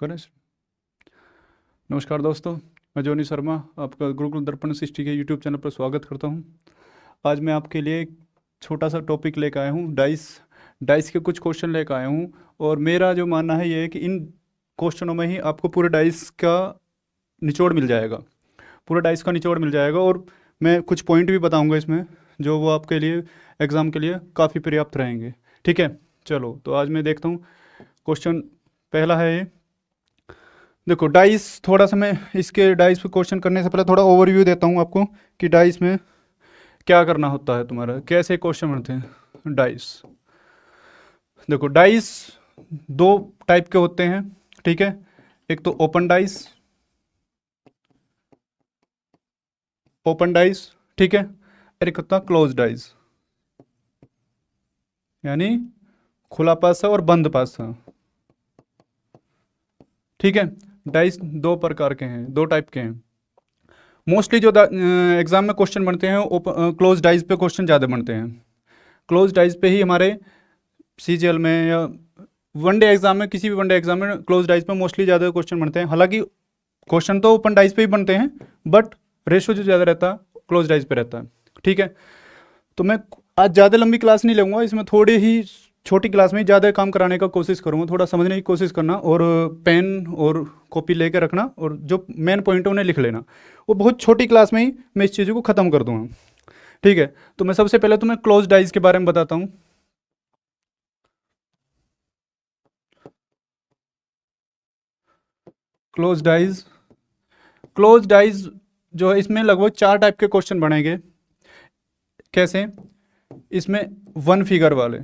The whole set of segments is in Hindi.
गणेश। नमस्कार दोस्तों, मैं जोनी शर्मा आपका गुरुकुल दर्पण सृष्टि के यूट्यूब चैनल पर स्वागत करता हूं। आज मैं आपके लिए एक छोटा सा टॉपिक लेकर आया हूं, डाइस। डाइस के कुछ क्वेश्चन लेकर आया हूं और मेरा जो मानना है ये है कि इन क्वेश्चनों में ही आपको पूरे डाइस का निचोड़ मिल जाएगा। पूरा डाइस का निचोड़ मिल जाएगा और मैं कुछ पॉइंट भी बताऊंगा इसमें, जो वो आपके लिए एग्ज़ाम के लिए काफ़ी पर्याप्त रहेंगे। ठीक है, चलो तो आज मैं देखता हूँ। क्वेश्चन पहला है ये। देखो डाइस, थोड़ा सा मैं इसके डाइस पे क्वेश्चन करने से पहले थोड़ा ओवरव्यू देता हूँ आपको कि डाइस में क्या करना होता है, तुम्हारा कैसे क्वेश्चन बनते हैं डाइस। देखो डाइस दो टाइप के होते हैं, ठीक है। एक तो ओपन डाइस, ठीक है। और एक होता है क्लोज डाइस, यानी खुला पासा और बंद पासा, ठीक है। डाइस दो प्रकार के हैं, दो टाइप के हैं। मोस्टली जो एग्जाम में क्वेश्चन बनते हैं क्लोज डाइस पे क्वेश्चन ज़्यादा बनते हैं। क्लोज डाइस पे ही हमारे सीजीएल में या वनडे एग्जाम में, किसी भी वनडे एग्जाम में क्लोज डाइस पे मोस्टली ज़्यादा क्वेश्चन बनते हैं। हालांकि क्वेश्चन तो ओपन डाइस पे ही बनते हैं, बट रेशो जो ज़्यादा रहता है क्लोज डाइस पे रहता है, ठीक है। तो मैं आज ज़्यादा लंबी क्लास नहीं लूँगा, इसमें थोड़ी ही छोटी क्लास में ही ज़्यादा काम कराने का कोशिश करूँगा। थोड़ा समझने की कोशिश करना और पेन और कॉपी लेके रखना और जो मेन पॉइंट है उन्हें लिख लेना। वो बहुत छोटी क्लास में ही मैं इस चीज़ों को ख़त्म कर दूँगा, ठीक है। तो मैं सबसे पहले तुम्हें क्लोज डाइस के बारे में बताता हूँ। क्लोज डाइज, क्लोज डाइज जो है इसमें लगभग चार टाइप के क्वेश्चन बनेंगे। कैसे? इसमें वन फिगर वाले,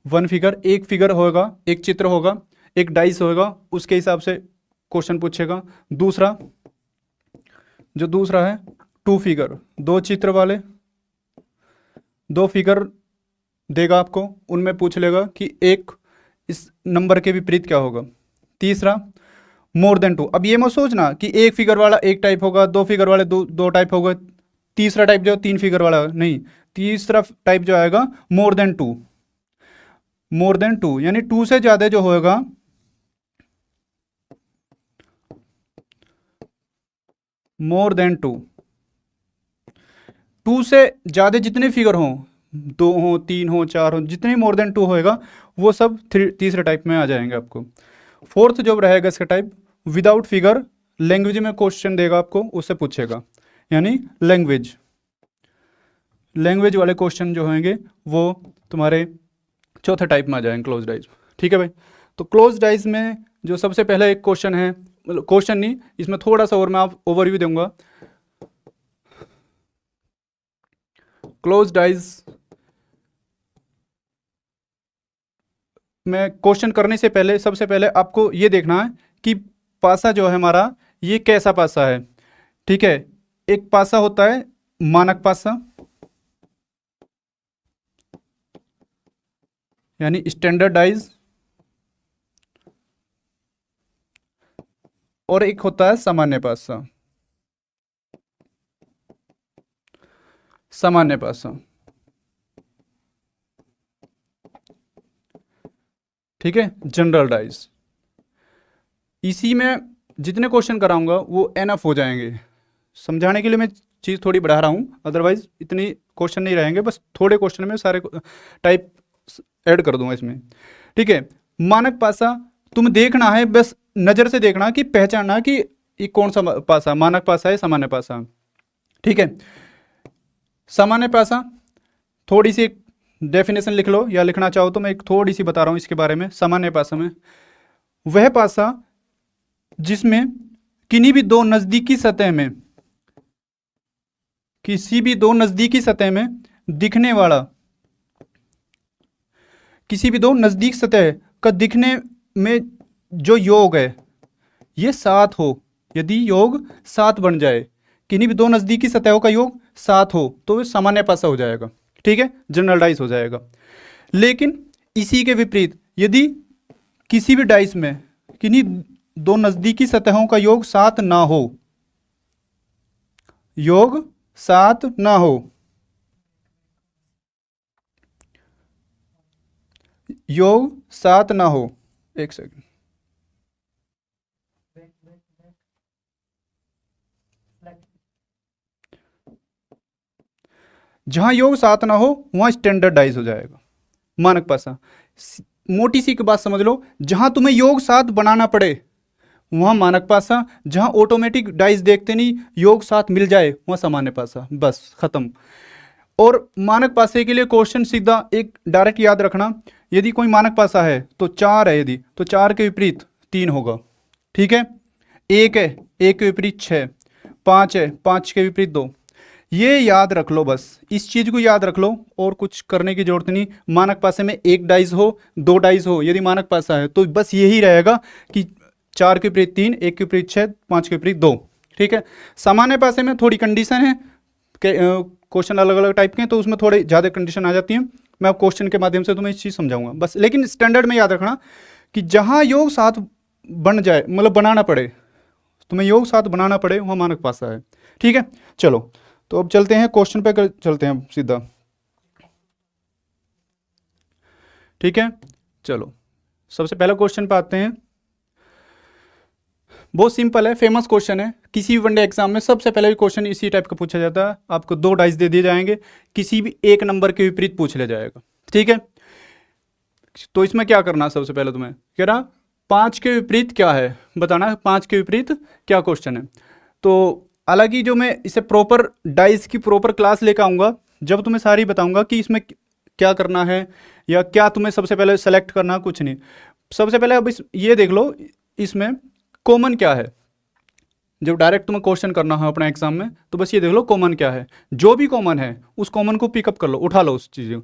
वन फिगर, एक फिगर होगा, एक चित्र होगा, एक डाइस होगा, उसके हिसाब से क्वेश्चन पूछेगा। दूसरा, जो दूसरा है टू फिगर, दो चित्र वाले, दो फिगर देगा आपको, उनमें पूछ लेगा कि एक इस नंबर के विपरीत क्या होगा। तीसरा, मोर देन टू। अब ये मत सोचना कि एक फिगर वाला एक टाइप होगा, दो फिगर वाले दो टाइप होगा, तीसरा टाइप जो तीन फिगर वाला नहीं। तीसरा टाइप जो आएगा more than two. More than two यानी टू से ज्यादा जो होगा, मोर देन टू। टू से ज्यादा जितने फिगर हों, दो हो, तीन हो, चार हो, जितने मोर देन टू होएगा वो सब तीसरे टाइप में आ जाएंगे आपको। फोर्थ जो रहेगा इसका टाइप, विदाउट फिगर, लैंग्वेज में क्वेश्चन देगा आपको, उससे पूछेगा, यानी लैंग्वेज। लैंग्वेज वाले क्वेश्चन जो होंगे वो तुम्हारे चौथे टाइप में आ जाएंगे क्लोज डाइज, ठीक है भाई। तो क्लोज डाइज में जो सबसे पहला एक क्वेश्चन है, मतलब क्वेश्चन नहीं, इसमें थोड़ा सा और मैं आप ओवरव्यू दूंगा। क्लोज डाइज में क्वेश्चन करने से पहले सबसे पहले आपको ये देखना है कि पासा जो है हमारा, ये कैसा पासा है, ठीक है। एक पासा होता है मानक पासा, यानी स्टैंडर्डाइज, और एक होता है सामान्य पासा। सामान्य पासा, ठीक है, जनरल डाइज। इसी में जितने क्वेश्चन कराऊंगा वो एनफ हो जाएंगे। समझाने के लिए मैं चीज़ थोड़ी बढ़ा रहा हूँ, अदरवाइज इतनी क्वेश्चन नहीं रहेंगे, बस थोड़े क्वेश्चन में सारे टाइप ऐड कर दूंगा इसमें, ठीक है। मानक पासा तुम देखना है, बस नज़र से देखना कि पहचानना कि ये कौन सा पासा, मानक पासा है सामान्य पासा, ठीक है। सामान्य पासा, थोड़ी सी डेफिनेशन लिख लो, या लिखना चाहो तो मैं एक थोड़ी सी बता रहा हूँ इसके बारे में। सामान्य पासा में वह पासा जिसमें किन्हीं भी दो नज़दीकी सतह में, किसी भी दो नज़दीकी सतह में दिखने वाला, किसी भी दो नज़दीक सतह का दिखने में जो योग है ये सात हो। यदि योग सात बन जाए, किन्हीं भी दो नज़दीकी सतहों का योग सात हो, तो ये सामान्य पासा हो जाएगा, ठीक है, जनरल हो जाएगा। लेकिन इसी के विपरीत, यदि किसी भी डाइस में किन्हीं दो नज़दीकी सतहों का योग सात ना हो, योग सात ना हो, योग सात ना हो, एक सेकंड, जहाँ योग 7 ना हो वहाँ स्टैंडर्ड डाइस हो जाएगा, मानक पासा। मोटी सी एक बात समझ लो, जहाँ तुम्हें योग 7 बनाना पड़े वहाँ मानक पासा, जहाँ ऑटोमेटिक डाइस देखते नहीं योग 7 मिल जाए वहाँ सामान्य पासा, बस खत्म। और मानक पासे के लिए क्वेश्चन सीधा एक डायरेक्ट याद रखना, यदि कोई मानक पासा है तो 4 है, यदि तो 4 के विपरीत 3 होगा, ठीक है। 1 है, 1 के विपरीत 6, 5 है, 5 के विपरीत 2। ये याद रख लो, बस इस चीज को याद रख लो और कुछ करने की जरूरत नहीं। मानक पासे में 1 डाइस हो, 2 डाइस हो, यदि मानक पासा है तो बस यही रहेगा कि 4 के विपरीत 3, 1 के विपरीत 6, 5 के विपरीत 2, ठीक है। सामान्य पासे में थोड़ी कंडीशन है, क्वेश्चन अलग अलग टाइप के हैं तो उसमें थोड़ी ज़्यादा कंडीशन आ जाती है। मैं अब क्वेश्चन के माध्यम से तुम्हें इस चीज़ समझाऊंगा बस, लेकिन स्टैंडर्ड में याद रखना कि जहाँ योग 7 बन जाए, मतलब बनाना पड़े, तुम्हें योग 7 बनाना पड़े वहाँ मानक पासा है, ठीक है। चलो तो अब चलते हैं क्वेश्चन पे, चलते हैं सीधा, ठीक है। चलो सबसे पहला क्वेश्चन पे आते हैं, बहुत सिंपल है, फेमस क्वेश्चन है, किसी भी वनडे एग्जाम में सबसे पहले क्वेश्चन इसी टाइप का पूछा जाता है। आपको 2 डाइस दे दिए जाएंगे, किसी भी एक नंबर के विपरीत पूछ लिया जाएगा, ठीक है। तो इसमें क्या करना है, सबसे पहले तुम्हें कह रहा 5 के विपरीत क्या है, बताना है 5 के विपरीत क्या क्वेश्चन है। तो हालांकि जो मैं इसे प्रॉपर डाइस की प्रॉपर क्लास लेकर आऊँगा, जब तुम्हें सारी बताऊँगा कि इसमें क्या करना है या क्या तुम्हें सबसे पहले सेलेक्ट करना, कुछ नहीं। सबसे पहले अब ये देख लो इसमें कॉमन क्या है। जब डायरेक्ट तुम्हें क्वेश्चन करना है अपने एग्जाम में तो बस ये देख लो कॉमन क्या है, जो भी कॉमन है उस कॉमन को पिकअप कर लो, उठा लो उस चीज़ को।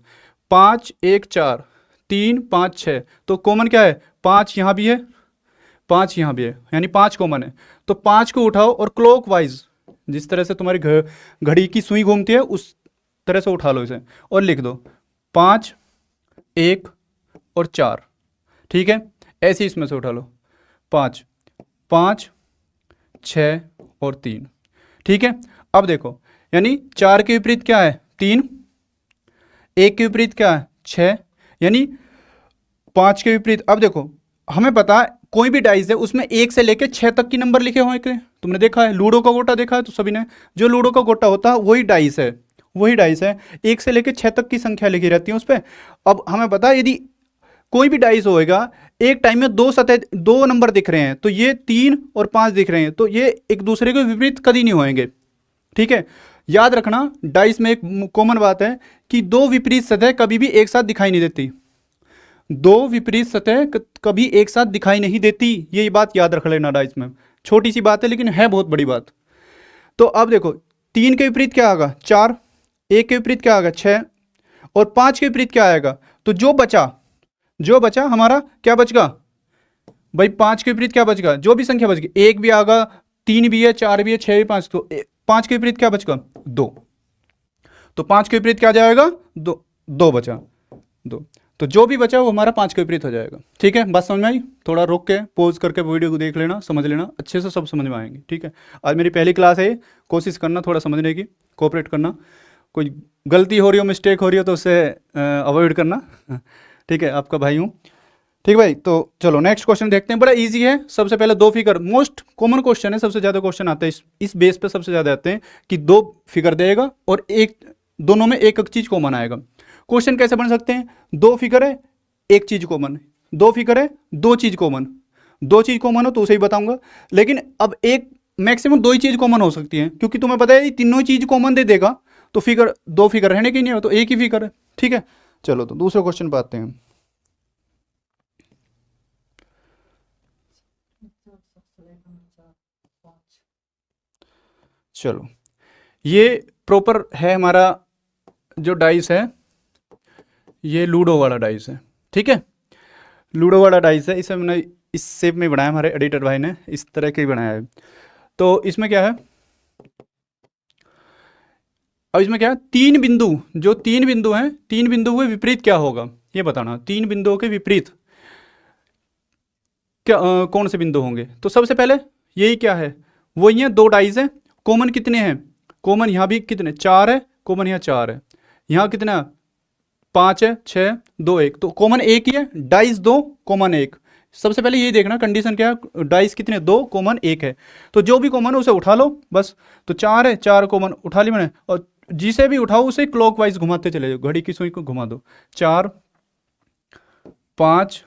5, 1, 4, 3, 5, 6, तो कॉमन क्या है, 5 यहाँ भी है, 5 यहाँ भी है, यानी 5 कॉमन है। तो 5 को उठाओ और क्लॉक वाइज, जिस तरह से तुम्हारी घड़ी की सुई घूमती है उस तरह से उठा लो इसे और लिख दो 5, 1 और 4, ठीक है। ऐसे इसमें से उठा लो 5, 5, 6 और 3, ठीक है। अब देखो यानी 4 के विपरीत क्या है, 3, 1 के विपरीत क्या है, 6, यानी 5 के विपरीत। अब देखो हमें पता है कोई भी डाइस है उसमें 1 से लेकर 6 तक की नंबर लिखे हुए हैं, तुमने देखा है लूडो का गोटा देखा है तो सभी ने, जो लूडो का गोटा होता है वही डाइस है, वही डाइस है, 1 से लेकर 6 तक की संख्या लिखी रहती है उस पर। अब हमें पता है यदि कोई भी डाइस होएगा, एक टाइम में 2 सतह 2 नंबर दिख रहे हैं तो ये 3 और 5 दिख रहे हैं, तो ये एक दूसरे के विपरीत कभी नहीं होंगे, ठीक है। याद रखना डाइस में एक कॉमन बात है कि 2 विपरीत सतह कभी भी एक साथ दिखाई नहीं देती, 2 विपरीत सतह कभी एक साथ दिखाई नहीं देती, ये बात याद रख लेना डाइस में। छोटी सी बात है लेकिन है बहुत बड़ी बात। तो अब देखो 3 के विपरीत क्या आएगा, 4, 1 के विपरीत क्या आएगा, 6 और 5 के विपरीत क्या आएगा। तो जो बचा हमारा क्या बचगा भाई, 5 के विपरीत क्या बचगा, जो भी संख्या बच गई, 1 भी आएगा, 3 भी है, 4 भी है, 6 भी, 5, तो 5 के विपरीत क्या बचगा, 2। तो 5 के विपरीत क्या जाएगा, 2 बचा, 2। तो जो भी बचा वो हमारा 5 के विपरीत हो जाएगा, ठीक है। बात समझ में आई, थोड़ा रोक के पॉज करके वीडियो को देख लेना, समझ लेना, अच्छे से सब समझ में आएंगे, ठीक है। आज मेरी पहली क्लास है, कोशिश करना थोड़ा समझने की, कोऑपरेट करना, कोई गलती हो रही हो, मिस्टेक हो रही हो तो उसे अवॉइड करना, ठीक है। आपका भाई हूँ, ठीक भाई। तो चलो नेक्स्ट क्वेश्चन देखते हैं, बड़ा इजी है। सबसे पहले 2 फिगर, मोस्ट कॉमन क्वेश्चन है, सबसे ज़्यादा क्वेश्चन आते हैं इस बेस पे, सबसे ज़्यादा आते हैं कि 2 फिगर देगा और दोनों में एक चीज़ कॉमन आएगा। क्वेश्चन कैसे बन सकते हैं, 2 फिगर है, एक चीज़ कॉमन, 2 फिगर है, 2 चीज़ कॉमन, 2 चीज़ कॉमन हो तो उसे ही बताऊंगा, लेकिन अब एक मैक्सिमम 2 ही चीज़ कॉमन हो सकती है, क्योंकि तुम्हें पता है तीनों चीज़ कॉमन दे देगा तो फिगर 2 फिगर रहने की नहीं हो, तो एक ही फिगर है, ठीक है। चलो तो दूसरे क्वेश्चन पे आते हैं। चलो ये प्रॉपर है हमारा जो डाइस है, ये लूडो वाला डाइस है, ठीक है। लूडो वाला डाइस है, इसे मैंने इस शेप में बनाया, हमारे एडिटर भाई ने इस तरह के ही बनाया है। तो इसमें क्या है, अब इसमें क्या है, 3 बिंदु, जो 3 बिंदु हैं, 3 बिंदु के विपरीत क्या होगा ये बताना, 3 बिंदुओं के विपरीत क्या कौन से बिंदु होंगे। तो सबसे पहले यही क्या है, वही है 2 डाइस है, कॉमन कितने हैं, कॉमन यहाँ भी कितने, 4 है, कॉमन यहाँ 4 है, यहाँ कितना 5 है, 6, 2, 1, तो कॉमन एक ही है, डाइस 2 कॉमन 1। सबसे पहले यही देखना कंडीशन क्या है, डाइस कितने, 2 कॉमन 1 है, तो जो भी कॉमन है उसे उठा लो बस। तो 4 है, 4 कॉमन उठा ली मैंने, और जिसे भी उठाओ उसे क्लॉकवाइज घुमाते चले जाओ, घड़ी की सुई को घुमा दो, 4 5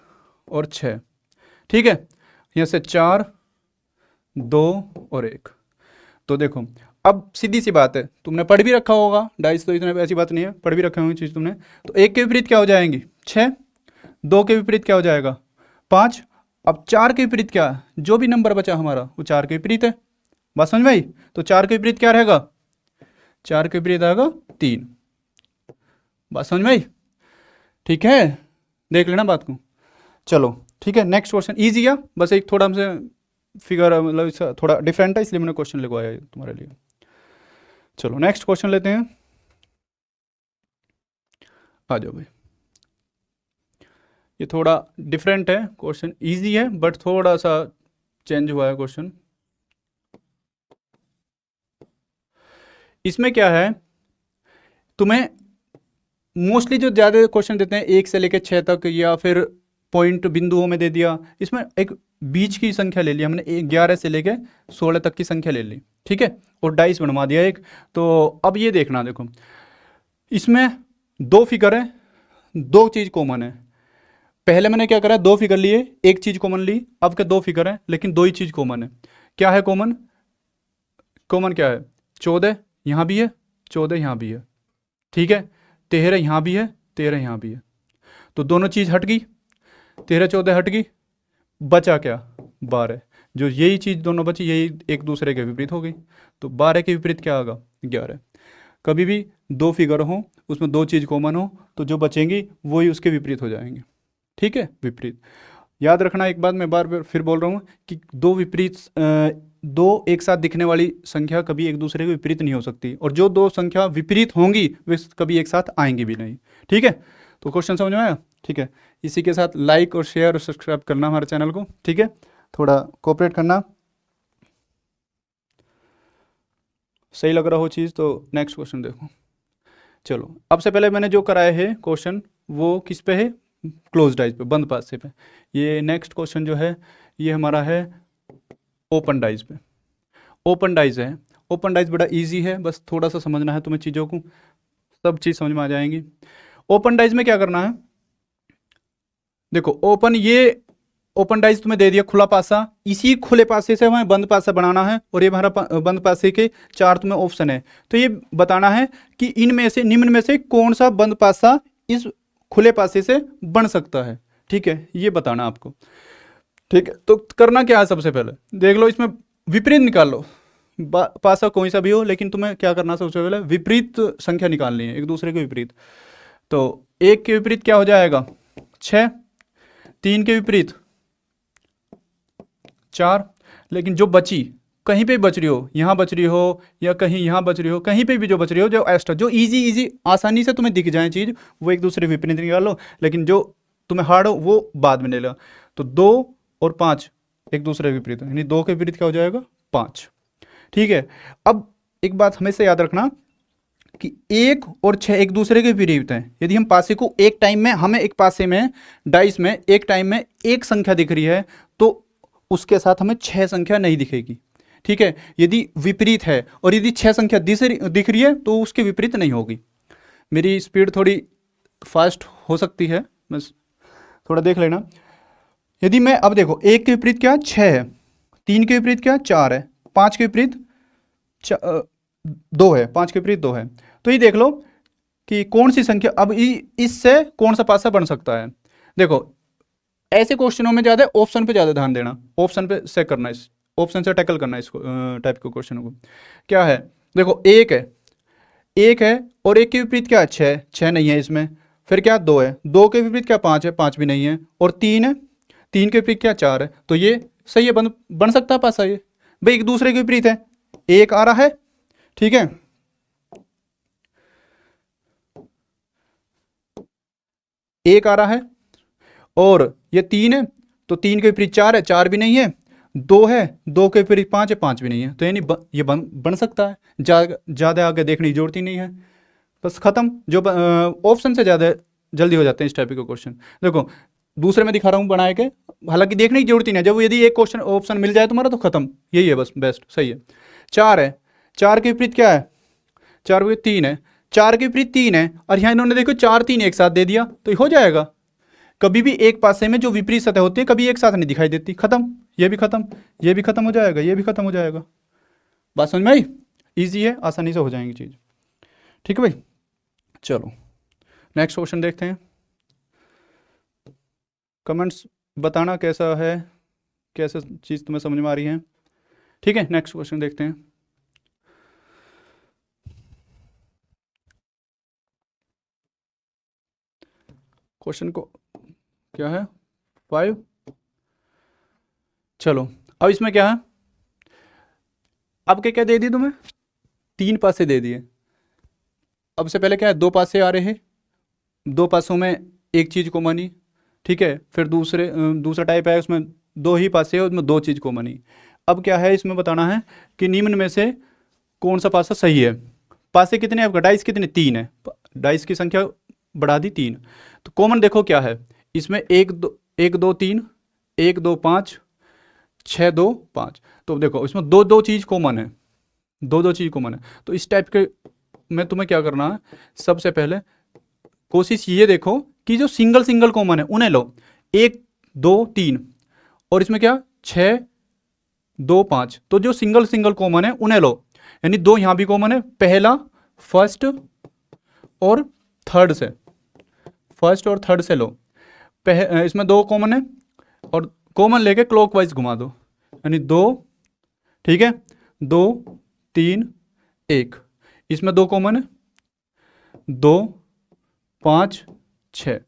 और 6, ठीक है। यहाँ से 4 2 और 1। तो देखो अब सीधी सी बात है, तुमने पढ़ भी रखा होगा डाइस, तो इतने ऐसी बात नहीं है, पढ़ भी रखा होंगे चीज़ तुमने। तो 1 के विपरीत क्या हो जाएंगी 6, 2 के विपरीत क्या हो जाएगा 5, अब 4 के विपरीत क्या, जो भी नंबर बचा हमारा वो 4 के विपरीत है। बात समझ में आई? तो 4 के विपरीत क्या रहेगा, 4 के विपरीत आएगा 3। बात समझ में आई? ठीक है, देख लेना बात को। चलो ठीक है, नेक्स्ट क्वेश्चन इजी है, बस एक थोड़ा हमसे फिगर मतलब इसका थोड़ा डिफरेंट है, इसलिए मैंने क्वेश्चन लिखवाया है तुम्हारे लिए। चलो नेक्स्ट क्वेश्चन लेते हैं, आ जाओ भाई। ये थोड़ा डिफरेंट है क्वेश्चन, इजी है बट थोड़ा सा चेंज हुआ है क्वेश्चन। इसमें क्या है, तुम्हें मोस्टली जो ज़्यादा क्वेश्चन देते हैं 1 से लेकर 6 तक, या फिर पॉइंट बिंदुओं में दे दिया, इसमें एक बीच की संख्या ले ली हमने, 11 से लेकर 16 तक की संख्या ले ली, ठीक है, और डाइस बनवा दिया एक। तो अब ये देखना, देखो इसमें 2 फिगर है, 2 चीज़ कॉमन है। पहले मैंने क्या करा, 2 फिगर लिए, एक चीज़ कॉमन ली, अब क्या 2 फिगर है लेकिन 2 ही चीज़ कॉमन है। क्या है कॉमन, कॉमन क्या है, 14 यहाँ भी है, 14 यहाँ भी है, ठीक है, 13 यहाँ भी है, 13 यहाँ भी है। तो दोनों चीज़ हट गई, 13 14 हट गई, बचा क्या 12, जो यही चीज़ दोनों बची यही एक दूसरे के विपरीत हो गई। तो 12 के विपरीत क्या होगा 11। कभी भी 2 फिगर हो उसमें 2 चीज़ कॉमन हो तो जो बचेंगी वही उसके विपरीत हो जाएंगे, ठीक है, विपरीत। याद रखना एक बात, मैं बार बार फिर बोल रहा हूँ कि 2 विपरीत 2 एक साथ दिखने वाली संख्या कभी एक दूसरे के विपरीत नहीं हो सकती, और जो 2 संख्या विपरीत होंगी वे कभी एक साथ आएंगी भी नहीं, ठीक है। तो क्वेश्चन समझ में आया? ठीक है, इसी के साथ लाइक और शेयर और सब्सक्राइब करना हमारे चैनल को, ठीक है, थोड़ा कोऑपरेट करना। सही लग रहा हो चीज़ तो नेक्स्ट क्वेश्चन देखो। चलो अब से पहले मैंने जो कराया है क्वेश्चन वो किस पे है, क्लोज डाइज पे, बंद पासे पे। ये नेक्स्ट क्वेश्चन जो है ये हमारा है ओपन डाइज पे। ओपन डाइज है, ओपन डाइज बड़ा इजी है, बस थोड़ा सा समझना है तुम्हें चीज़ों को, सब चीज़ समझ में आ जाएंगी। ओपन डाइज में क्या करना है, देखो ओपन डाइज तुम्हें दे दिया खुला पासा, इसी खुले पासे से हमें बंद पासा बनाना है, और ये हमारा बंद पासे के 4 तुम्हें ऑप्शन है। तो ये बताना है कि इनमें से निम्न में से कौन सा बंद पासा इस खुले पासे से बन सकता है, ठीक है, ये बताना आपको, ठीक है। तो करना क्या है, सबसे पहले देख लो इसमें विपरीत निकाल लो, पासा कोई सा भी हो, लेकिन तुम्हें क्या करना है सबसे पहले विपरीत संख्या निकालनी है, एक दूसरे के विपरीत। तो 1 के विपरीत क्या हो जाएगा 6, 3 के विपरीत 4, लेकिन जो बची कहीं पे बच रही हो, यहाँ बच रही हो या कहीं यहाँ बच रही हो, कहीं पे भी जो बच रही हो, जो एक्स्ट्रा जो इजी आसानी से तुम्हें दिख जाए चीज़, वो एक दूसरे विपरीत निकाल लो, लेकिन जो तुम्हें हार्ड हो वो बाद में ले लो। तो 2 और 5 एक दूसरे विपरीत, यानी 2 के विपरीत क्या हो जाएगा 5, ठीक है। अब एक बात हमेशा याद रखना कि 1 और 6 एक दूसरे के विपरीत हैं। यदि हम पासे को एक टाइम में, हमें एक पासे में डाइस में एक टाइम में एक संख्या दिख रही है तो उसके साथ हमें 6 संख्या नहीं दिखेगी, ठीक है। यदि विपरीत है और यदि 6 संख्या दिख रही है तो उसके विपरीत नहीं होगी। मेरी स्पीड थोड़ी फास्ट हो सकती है, बस थोड़ा देख लेना। यदि मैं अब देखो 1 के विपरीत क्या 6 है, 3 के विपरीत क्या 4 है, 5 के विपरीत 2 है, 5 के विपरीत 2 है। तो ये देख लो कि कौन सी संख्या, अब इससे कौन सा पासा बन सकता है। देखो ऐसे क्वेश्चनों में ज़्यादा ऑप्शन पे ज़्यादा ध्यान देना, ऑप्शन पे से करना, इस ऑप्शन से टैकल करना इसको टाइप के क्वेश्चनों को। क्या है देखो 1 है, 1 है और 1 के विपरीत क्या 6, 6 नहीं है इसमें, फिर क्या 2 है, 2 के विपरीत क्या 5 है, 5 भी नहीं है, और 3 है, 3 के विपरीत क्या 4 है। तो ये सही है, बन सकता है पासा, ये भाई एक दूसरे के विपरीत है, 1 आ रहा है, ठीक है, एक आ रहा है, और ये 3 है तो 3 के विपरीत 4 है, 4 भी नहीं है, 2 है, 2 के विपरीत 5 है, 5 भी नहीं है। तो यानी ये बन सकता है, ज़्यादा आगे देखने की जरूरत ही नहीं है, बस खत्म। जो ऑप्शन से ज़्यादा जल्दी हो जाते हैं इस टाइप के क्वेश्चन। देखो दूसरे में दिखा रहा हूँ बनाए के, हालांकि देखने की जरूरत ही नहीं है, जब यदि एक क्वेश्चन ऑप्शन मिल जाए तुम्हारा तो खत्म, यही है बस, बेस्ट सही है। 4 है, 4 के विपरीत क्या है, 4 बटे 3 है, 4 के विपरीत 3 है, और यहाँ इन्होंने देखो 4 3 एक साथ दे दिया, तो हो जाएगा। कभी भी एक पासे में जो विपरीत सतह होती है कभी एक साथ नहीं दिखाई देती, खत्म, ये भी खत्म, ये भी खत्म हो जाएगा, ये भी खत्म हो जाएगा। बात समझ में आई? ईजी है, आसानी से हो जाएंगी चीज़। ठीक है भाई, चलो नेक्स्ट क्वेश्चन देखते हैं। कमेंट्स बताना कैसा है, कैसे चीज़ तुम्हें समझ में आ रही है। ठीक है, नेक्स्ट क्वेश्चन देखते हैं। क्वेश्चन को क्या है 5। चलो अब इसमें क्या है, अब क्या क्या दे दी तुम्हें, 3 पासे दे दिए। अब से पहले क्या है, 2 पासे आ रहे हैं, 2 पासों में एक चीज़ कॉमन ही। ठीक है, फिर दूसरा टाइप है उसमें 2 ही पासे है, उसमें 2 चीज़ कॉमन ही। अब क्या है, इसमें बताना है कि निम्न में से कौन सा पासा सही है। पासे कितने हैं आपका, डाइस कितने, 3 है, डाइस की संख्या बढ़ा दी 3। तो कॉमन देखो क्या है इसमें, 1 2 3, 1 2 5, 6 2 5। तो देखो इसमें 2 चीज़ कॉमन है, 2 चीज़ कॉमन है। तो इस टाइप के में तुम्हें क्या करना है, सबसे पहले कोशिश ये देखो कि जो सिंगल कॉमन है उन्हें लो, 1 2 3, और इसमें क्या 6 2 5। तो जो सिंगल कॉमन है उन्हें लो, यानी 2 यहाँ भी कॉमन है, पहला फर्स्ट और थर्ड से, फर्स्ट और थर्ड से लो। इसमें 2 कॉमन है, और कॉमन लेके क्लॉकवाइज घुमा दो, यानी 2, ठीक है, 2 3 1। इसमें 2 कॉमन है, 2 5 6,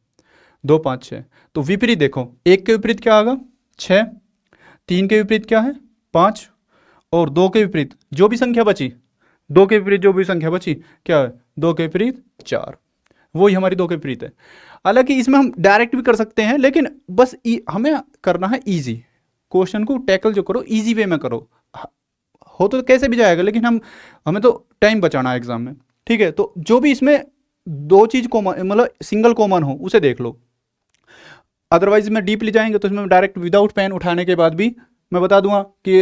2 5 6। तो विपरीत देखो, 1 के विपरीत क्या आएगा 6, 3 के विपरीत क्या है 5, और 2 के विपरीत जो भी संख्या बची, 2 के विपरीत जो भी संख्या बची क्या है, 2 के विपरीत 4। वही हमारी 2 के विपरीत है। हालांकि इसमें हम डायरेक्ट भी कर सकते हैं, लेकिन बस हमें करना है इजी, क्वेश्चन को टैकल जो करो इजी वे में करो, हो तो कैसे भी जाएगा, लेकिन हमें तो टाइम बचाना है एग्जाम में। ठीक है, तो जो भी इसमें 2 चीज़ कॉमन, मतलब सिंगल कॉमन हो उसे देख लो। अदरवाइज में डीपली जाएंगे तो इसमें डायरेक्ट विदाउट पेन उठाने के बाद भी मैं बता दूंगा कि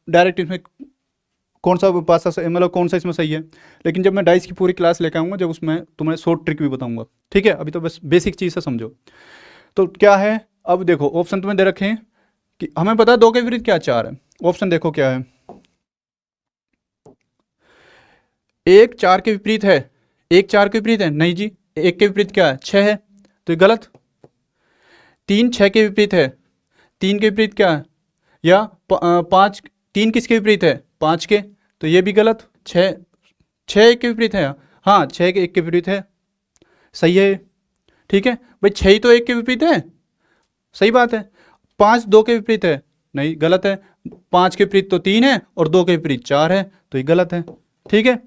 डायरेक्ट इसमें कौन सा पासा मतलब कौन सा इसमें सही है। लेकिन जब मैं डाइस की पूरी क्लास लेकर आऊँगा, जब उसमें तुम्हें शॉर्ट ट्रिक भी बताऊंगा। ठीक है, अभी तो बस बेसिक चीज़ से समझो। तो क्या है, अब देखो ऑप्शन तुम्हें दे रखे हैं कि हमें पता है 2 के विपरीत क्या 4 है। ऑप्शन देखो क्या है, 1 4 के विपरीत है, 1 4 के विपरीत है, नहीं जी, 1 के विपरीत क्या है 6 है, तो ये गलत। 3 6 के विपरीत है, 3 के विपरीत क्या है, या 5, 3 किसके विपरीत है 5 के, तो ये भी गलत। 6 6 1 के विपरीत है, हाँ 6 के 1 के विपरीत है, सही है। ठीक है भाई, 6 ही तो 1 के विपरीत है, सही बात है। 5 2 के विपरीत है, नहीं गलत है। 5 के विपरीत तो 3 है, और 2 के विपरीत 4 है, तो ये गलत है। ठीक है,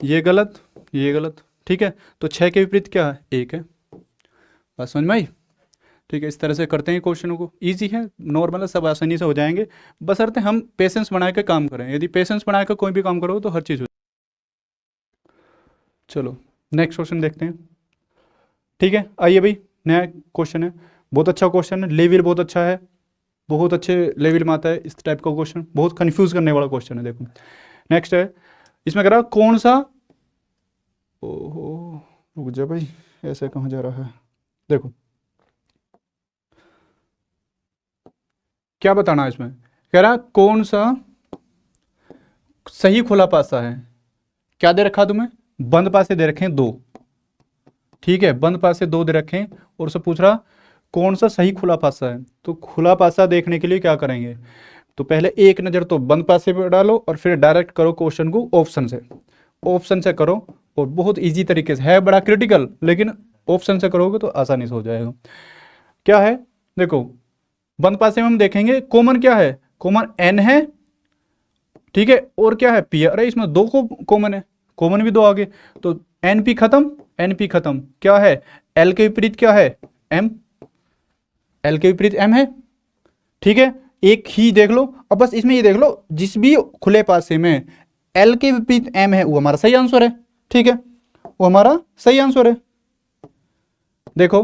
ये गलत, ये गलत। ठीक है, तो 6 के विपरीत क्या है 1 है। बात समझ में आई? ठीक है, इस तरह से करते हैं क्वेश्चनों को, इजी है, नॉर्मल है, सब आसानी से हो जाएंगे, बशर्ते हम पेशेंस बना के काम करें। यदि पेशेंस बना के कोई भी काम करो तो हर चीज़ हो। चलो नेक्स्ट क्वेश्चन देखते हैं। ठीक है, आइए भाई, नया क्वेश्चन है, बहुत अच्छा क्वेश्चन है, लेवल बहुत अच्छा है, बहुत अच्छे लेवल में आता है इस टाइप का क्वेश्चन, बहुत कंफ्यूज करने वाला क्वेश्चन है। देखो नेक्स्ट है, इसमें कह रहा कौन सा, ओहो रुक जा भाई, ऐसे कहाँ जा रहा है, देखो क्या बताना है इसमें, कह रहा कौन सा सही खुला पासा है। क्या दे रखा तुम्हें, बंद पासे दे रखे हैं 2। ठीक है, बंद पासे 2 दे रखे हैं, और उससे पूछ रहा कौन सा सही खुला पासा है। तो खुला पासा देखने के लिए क्या करेंगे, तो पहले एक नज़र तो बंद पासे पे डालो, और फिर डायरेक्ट करो क्वेश्चन को ऑप्शन से, ऑप्शन से करो, और बहुत इजी तरीके से है, बड़ा क्रिटिकल, लेकिन ऑप्शन से करोगे तो आसानी से हो जाएगा। क्या है देखो, बंद पासे में हम देखेंगे कॉमन क्या है, कॉमन n है, ठीक है, और क्या है p। अरे इसमें 2 को कॉमन है, कॉमन भी 2 आगे, तो np खत्म, np खत्म, क्या है l के विपरीत क्या है m, l के विपरीत m है। ठीक है, एक ही देख लो, अब बस इसमें ये देख लो जिस भी खुले पासे में l के विपरीत m है वो हमारा सही आंसर है। ठीक है, वो हमारा सही आंसर है। देखो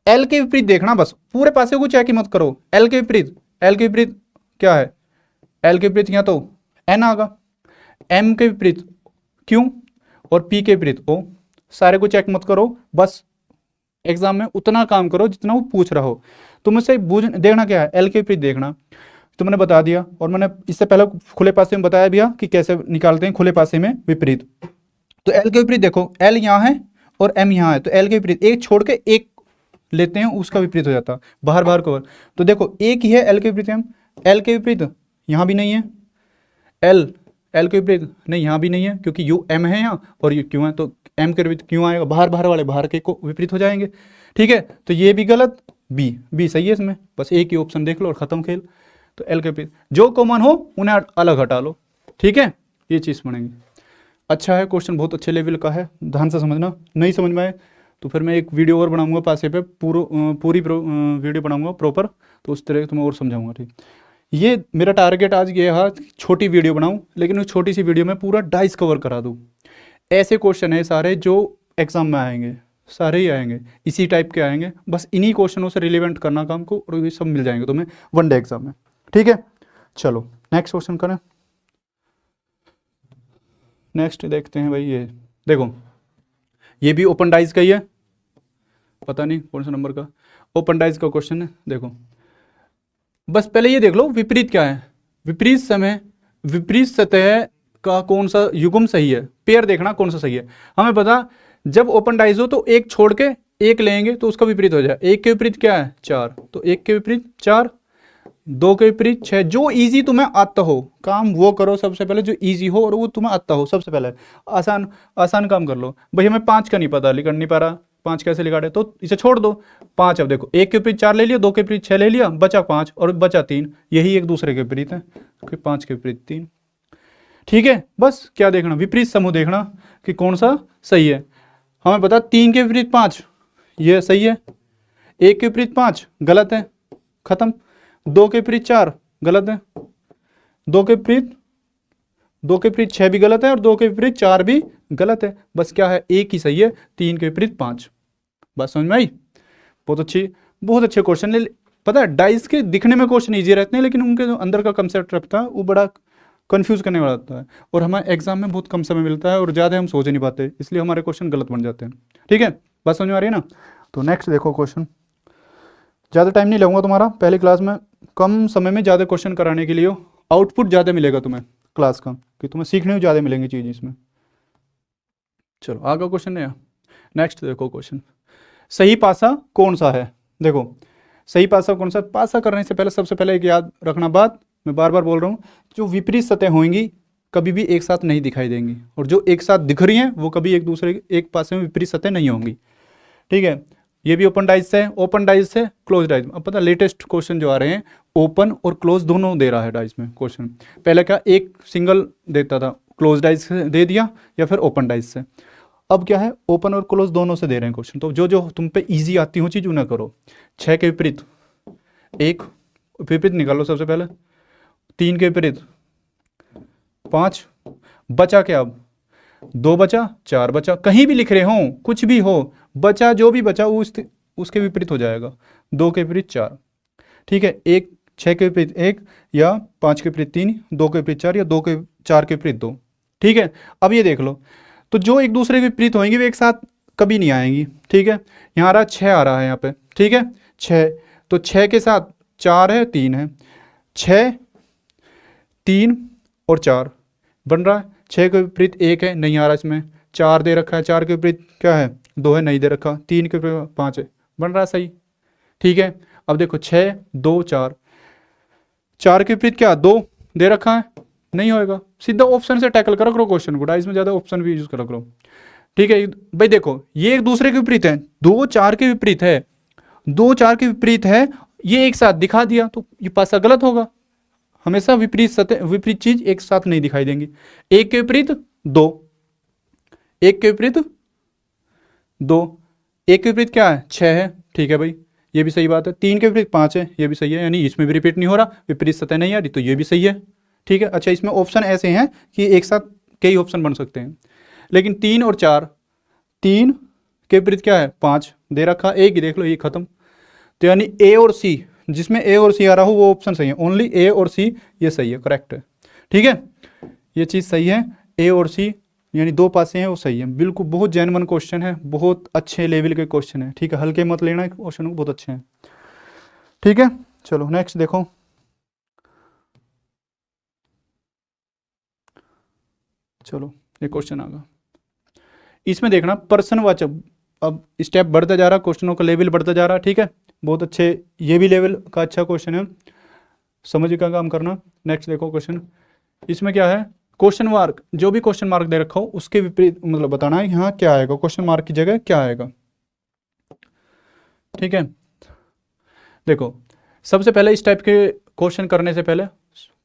l के विपरीत देखना, बस पूरे पासे को चेक ही मत करो, l के विपरीत, l के विपरीत क्या है, l के विपरीत यहाँ तो n आगा, एम के विपरीत क्यू और पी के विपरीत ओ। सारे को चेक मत करो, बस एग्जाम में उतना काम करो जितना वो पूछ रहा हो। तो मुझसे देखना क्या है, एल के विपरीत देखना, तो मैंने बता दिया। और मैंने इससे पहले खुले पासे में बताया भी कि कैसे निकालते हैं खुले पासे में विपरीत। तो एल के विपरीत देखो, एल यहाँ है और एम यहाँ है, तो एल के विपरीत एक छोड़ के एक लेते हैं, उसका विपरीत हो जाता, बाहर बाहर कवर। तो देखो एक ही है एल के विपरीत एम, एल के विपरीत यहाँ भी नहीं है, एल के विपरीत नहीं यहाँ भी नहीं है, क्योंकि यू एम है यहाँ और यू क्यों है, तो एम के विपरीत क्यों आएगा, बाहर बाहर वाले बाहर के को विपरीत हो जाएंगे। ठीक है, तो ये भी गलत, बी सही है इसमें, बस एक ही ऑप्शन देख लो और खत्म खेल। तो एल के विपरीत जो कॉमन हो उन्हें अलग हटा लो। ठीक है, ये चीज़ पढ़ेंगे। अच्छा है, क्वेश्चन बहुत अच्छे लेवल का है, ध्यान से समझना। नहीं समझ में आए तो फिर मैं एक वीडियो और बनाऊंगा पासे पे, पूरी वीडियो बनाऊंगा प्रॉपर, तो उस तरह तुम्हें और समझाऊंगा। ठीक, ये मेरा टारगेट आज ये है, छोटी वीडियो बनाऊं, लेकिन उस छोटी सी वीडियो में पूरा डाइस कवर करा दूं। ऐसे क्वेश्चन है सारे जो एग्जाम में आएंगे, सारे ही आएंगे, इसी टाइप के आएंगे, बस इन्हीं क्वेश्चनों से रिलेवेंट करना काम को, और ये सब मिल जाएंगे तुम्हें वनडे एग्जाम में। ठीक है, चलो नेक्स्ट क्वेश्चन करें। नेक्स्ट देखते हैं भाई, ये देखो, ये भी ओपन डाइस का ही है, पता नहीं कौन सा नंबर का ओपन डाइस का क्वेश्चन है। देखो बस पहले ये देख लो विपरीत क्या है, विपरीत समय, विपरीत सतह का कौन सा युग्म सही है, पेयर देखना कौन सा सही है। हमें पता जब ओपन डाइस हो तो एक छोड़ के एक लेंगे तो उसका विपरीत हो जाए। एक के विपरीत क्या है, 4, तो एक के विपरीत 4, 2 के विपरीत 6। जो इजी तुम्हें आता हो काम वो करो सबसे पहले, जो इजी हो और वो तुम्हें आता हो सबसे पहले, आसान आसान काम कर लो। भाई हमें 5 का नहीं पता, लिख नहीं पा रहा, 5 कैसे लिखा, तो इसे छोड़ दो। 5, अब देखो एक के विपरीत 4 ले लिया, 2 के विपरीत 6 ले लिया, बचा 5 और बचा 3, यही एक दूसरे के विपरीत है, 5 के विपरीत 3। ठीक है, बस क्या देखना, विपरीत समूह देखना कि कौन सा सही है। हमें पता 3 के विपरीत 5 ये सही है, 1 के विपरीत 5 गलत है, खत्म। 2 के विपरीत 4 गलत है, 2 के विपरीत 6 भी गलत है, और 2 के विपरीत 4 भी गलत है। बस क्या है, एक ही सही है, 3 के विपरीत 5। बस समझ में आई, बहुत अच्छे क्वेश्चन। पता है डाइस के दिखने में क्वेश्चन ईजी रहते हैं, लेकिन उनके जो अंदर का कंसेप्ट रहता है वो बड़ा कंफ्यूज करने वाला होता है, और हमें एग्जाम में बहुत कम समय मिलता है और ज़्यादा हम सोच नहीं पाते, इसलिए हमारे क्वेश्चन गलत बन जाते हैं। ठीक है, बात समझ में आ रही है ना। तो नेक्स्ट देखो क्वेश्चन, ज़्यादा टाइम नहीं लगूंगा तुम्हारा, पहले क्लास में कम समय में ज़्यादा क्वेश्चन कराने के लिए आउटपुट ज़्यादा मिलेगा तुम्हें क्लास का, कि तुम्हें सीखने में ज़्यादा मिलेंगी चीज़ इसमें। चलो आगे क्वेश्चन है, नेक्स्ट देखो क्वेश्चन, सही पासा कौन सा है। देखो सही पासा कौन सा, पासा करने से पहले सबसे पहले एक याद रखना बात, मैं बार बार बोल रहा हूँ, जो विपरीत सतह होंगी कभी भी एक साथ नहीं दिखाई देंगी, और जो एक साथ दिख रही हैं वो कभी एक दूसरे एक पासे में विपरीत सतह नहीं होंगी। ठीक है, ये भी ओपन डाइस है, ओपन डाइस है, क्लोज डाइस। अब पता लेटेस्ट क्वेश्चन जो आ रहे हैं ओपन और क्लोज दोनों दे रहा है डाइस में क्वेश्चन। पहले क्या एक सिंगल देता था, क्लोज डाइस से दे दिया या फिर ओपन डाइस से, अब क्या है ओपन और क्लोज दोनों से दे रहे हैं क्वेश्चन। तो जो जो तुम पे इजी आती हो चीज़ उन्हें करो। 6 के विपरीत एक विपरीत निकालो सबसे पहले, 3 के विपरीत 5, बचा क्या, अब 2 बचा, 4 बचा, कहीं भी लिख रहे हो कुछ भी हो, बचा जो भी बचा वो उसके विपरीत हो जाएगा। 2 के विपरीत 4, ठीक है, 6 के विपरीत 1 या 5 के विपरीत 3, 2 के विपरीत 4 या 4 के विपरीत 2। ठीक है, अब ये देख लो, तो जो एक दूसरे के विपरीत होंगे वे एक साथ कभी नहीं आएंगी। ठीक है, यहाँ आ रहा 6 आ रहा है यहाँ पे, ठीक है 6, तो 6 के साथ 4 है 3 है, 6 3 और 4 बन रहा है। 6 के विपरीत 1 है, नहीं आ रहा इसमें, 4 दे रखा है, 4 के विपरीत क्या है 2 है, नहीं दे रखा, 3 के विपरीत 5 है, बन रहा है सही। ठीक है, अब देखो 6 2 4, 4 के विपरीत क्या 2 दे रखा है, नहीं होएगा, सीधा ऑप्शन से टैकल करो क्वेश्चन को, इसमें ज़्यादा ऑप्शन भी यूज करो। ठीक है भाई, देखो ये एक दूसरे के विपरीत है, 2 4 के विपरीत है, 2 4 के विपरीत है, ये एक साथ दिखा दिया तो ये पासा गलत होगा। हमेशा विपरीत चीज एक साथ नहीं दिखाई देंगी। 1 के विपरीत 2, 1 के विपरीत 2, 1 के विपरीत क्या है 6 है, ठीक है भाई ये भी सही बात है। 3 के विपरीत 5 है, ये भी सही है, यानी इसमें भी रिपीट नहीं हो रहा, विपरीत सतह नहीं आ रही, तो ये भी सही है। ठीक है, अच्छा इसमें ऑप्शन ऐसे हैं कि एक साथ कई ऑप्शन बन सकते हैं, लेकिन 3 और 4, 3 के विपरीत क्या है 5 दे रखा, एक ही देख लो ये खत्म। तो यानी ए और सी, जिसमें ए और सी आ रहा हो वो ऑप्शन सही है, ओनली ए और सी ये सही है, करेक्ट है। ठीक है, ये चीज़ सही है, ए और सी यानी दो पासे हैं वो सही है, बिल्कुल बहुत जेन्युइन क्वेश्चन है, बहुत अच्छे लेवल के क्वेश्चन है, ठीक है, हल्के मत लेना क्वेश्चन को, बहुत अच्छे हैं, ठीक है। चलो नेक्स्ट देखो, चलो ये क्वेश्चन आ गया, इसमें देखना प्रश्नवाचक, अब स्टेप बढ़ता जा रहा, क्वेश्चनों का लेवल बढ़ता जा रहा, ठीक है, बहुत अच्छे, ये भी लेवल का अच्छा क्वेश्चन है, समझ का काम करना। नेक्स्ट देखो क्वेश्चन, इसमें क्या है, क्वेश्चन मार्क, जो भी क्वेश्चन मार्क दे रखा हो उसके विपरीत मतलब बताना है यहाँ क्या आएगा, क्वेश्चन मार्क की जगह क्या आएगा, ठीक है। देखो सबसे पहले इस टाइप के क्वेश्चन करने से पहले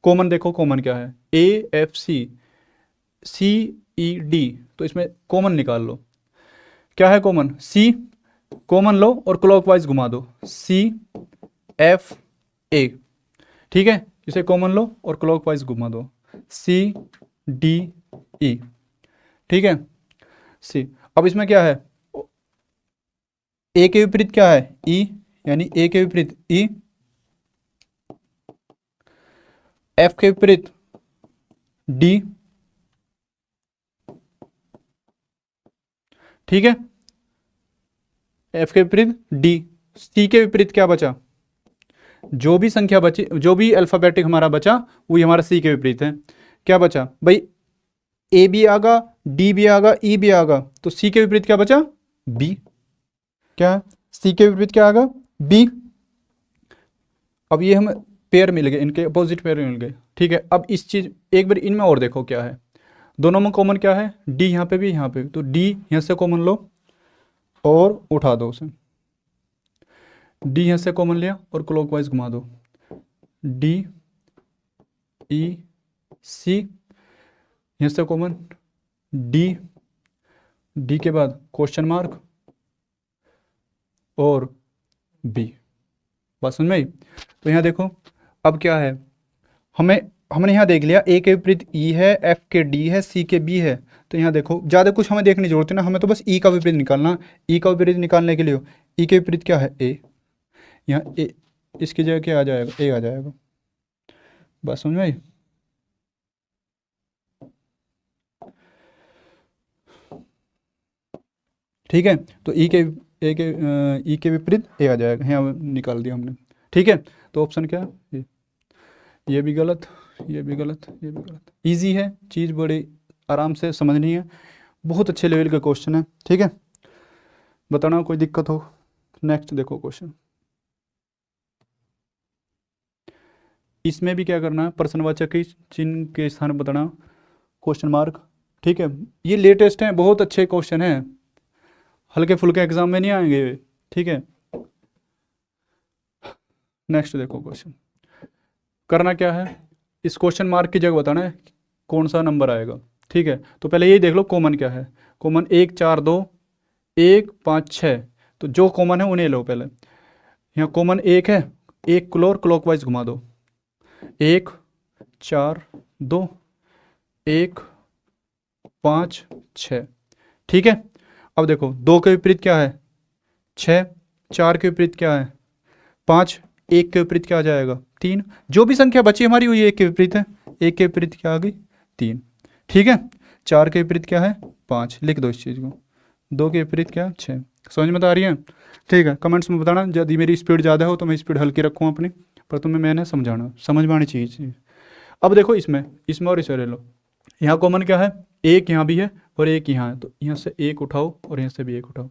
कॉमन देखो, कॉमन क्या है, A F C C E D, तो इसमें कॉमन निकाल लो, क्या है कॉमन, सी, कॉमन लो और क्लॉकवाइज घुमा दो, सी एफ ए, ठीक है, इसे कॉमन लो और क्लॉकवाइज घुमा दो, सी डी ई, ठीक है, सी। अब इसमें क्या है, ए के विपरीत क्या है, ई, यानी ए के विपरीत ई, एफ के विपरीत डी, ठीक है, एफ के विपरीत डी, सी के विपरीत क्या बचा, जो भी संख्या बची, जो भी अल्फाबेटिक हमारा बचा वही हमारा सी के विपरीत है, क्या बचा भाई, ए भी आगा, डी भी आगा, ई भी आगा, तो सी के विपरीत क्या बचा, बी, क्या सी के विपरीत क्या आगा, बी। अब ये हम पेयर मिल गए, इनके अपोजिट पेयर मिल गए, ठीक है। अब इस चीज एक बार इनमें और देखो क्या है, दोनों में कॉमन क्या है, डी यहाँ पे भी यहाँ पे भी, तो डी यहाँ से कॉमन लो और उठा दो उसे, डी यहाँ से कॉमन लिया और क्लॉकवाइज घुमा दो, डी ई सी, यहाँ से कॉमन डी, डी के बाद क्वेश्चन मार्क और बी, बात समझ में आई। तो यहाँ देखो अब क्या है, हमने यहाँ देख लिया ए के विपरीत ई है, एफ के डी है, सी के बी है, तो यहाँ देखो ज़्यादा कुछ हमें देखने की जरूरत है ना, हमें तो बस ई का विपरीत निकालना, ई का विपरीत निकालने के लिए ई के विपरीत क्या है, ए, यहाँ ए, इसकी जगह क्या आ जाएगा, ए आ जाएगा, बात समझ में आई। ठीक है, तो ई के ई के विपरीत ए आ जाएगा, यहाँ निकाल दिया हमने, ठीक है। तो ऑप्शन क्या है, ये भी गलत, ये भी गलत, ये भी गलत, इजी है चीज़, बड़ी आराम से समझनी है, बहुत अच्छे लेवल का क्वेश्चन है, ठीक है, बताना कोई दिक्कत हो। नेक्स्ट देखो क्वेश्चन, इसमें भी क्या करना है, प्रश्नवाचक के चिन्ह के स्थान पर बताना क्वेश्चन मार्क, ठीक है, ये लेटेस्ट है, बहुत अच्छे क्वेश्चन हैं, हल्के फुल्के एग्जाम में नहीं आएंगे, ठीक है। नेक्स्ट देखो क्वेश्चन, करना क्या है, इस क्वेश्चन मार्क की जगह बताना है कौन सा नंबर आएगा, ठीक है। तो पहले यही देख लो कॉमन क्या है, कॉमन 1 4 2 1 5 6, तो जो कॉमन है उन्हें लो पहले, यहाँ कॉमन 1 है, एक क्लोर क्लॉकवाइज घुमा दो, 1 4 2 1 5 6, ठीक है। अब देखो 2 के विपरीत क्या है, 6, 4 के विपरीत क्या है, 5, 1 के विपरीत क्या आ जाएगा, 3, जो भी संख्या बची हमारी वही 1 के विपरीत है, 1 के विपरीत क्या आ गई, 3, ठीक है। 4 के विपरीत क्या है, 5, लिख दो इस चीज़ को, 2 के विपरीत क्या, 6, समझ में तो आ रही है, ठीक है। कमेंट्स में बताना यदि मेरी स्पीड ज़्यादा हो तो मैं स्पीड हल्की रखूँ अपनी, पर तुम्हें मैंने समझाना, समझ में आनी चाहिए। अब देखो इसमें इसमें और इसे ले लो, यहाँ कॉमन क्या है, एक यहाँ भी है और एक यहाँ है, तो यहाँ से एक उठाओ और यहाँ से भी एक उठाओ,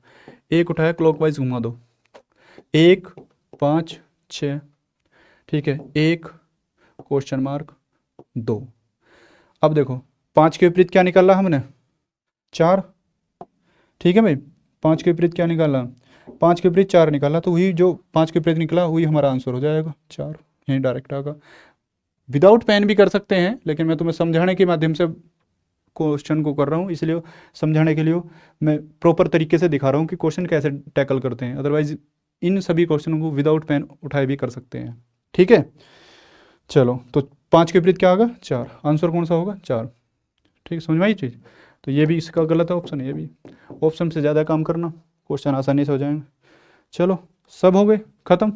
एक उठाया क्लॉकवाइज घुमा दो, 1 5 6, ठीक है, 1 क्वेश्चन मार्क 2। अब देखो 5 के विपरीत क्या निकाला हमने, 4, ठीक है भाई, 5 के विपरीत क्या निकाला, 5 के विपरीत 4 निकाला, तो वही जो 5 के विपरीत निकला वही हमारा आंसर हो जाएगा, 4 यहीं डायरेक्ट आएगा। विदाउट पेन भी कर सकते हैं, लेकिन मैं तुम्हें समझाने के माध्यम से क्वेश्चन को कर रहा हूँ, इसलिए समझाने के लिए मैं प्रॉपर तरीके से दिखा रहा हूँ कि क्वेश्चन कैसे टैकल करते हैं, अदरवाइज इन सभी क्वेश्चनों को विदाउट पेन उठाए भी कर सकते हैं, ठीक है। चलो तो 5 के विपरीत क्या होगा, 4, आंसर कौन सा होगा, 4, ठीक है, समझ में आई चीज़। तो ये भी इसका गलत है ऑप्शन, ये भी, ऑप्शन से ज़्यादा काम करना, क्वेश्चन आसानी से हो जाएंगे। चलो सब हो गए ख़त्म,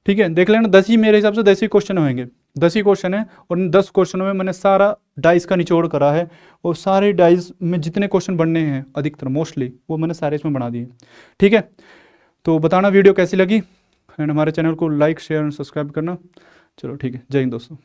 ठीक है, देख लेना 10 ही, मेरे हिसाब से 10 ही क्वेश्चन होंगे, 10 ही क्वेश्चन है और इन 10 क्वेश्चनों में मैंने सारा डाइस का निचोड़ करा है और सारे डाइस में जितने क्वेश्चन बनने हैं अधिकतर मोस्टली वो मैंने सारे इसमें बना दिए। ठीक है, तो बताना वीडियो कैसी लगी एंड हमारे चैनल को लाइक शेयर एंड सब्सक्राइब करना। चलो ठीक है, जय हिंद दोस्तों।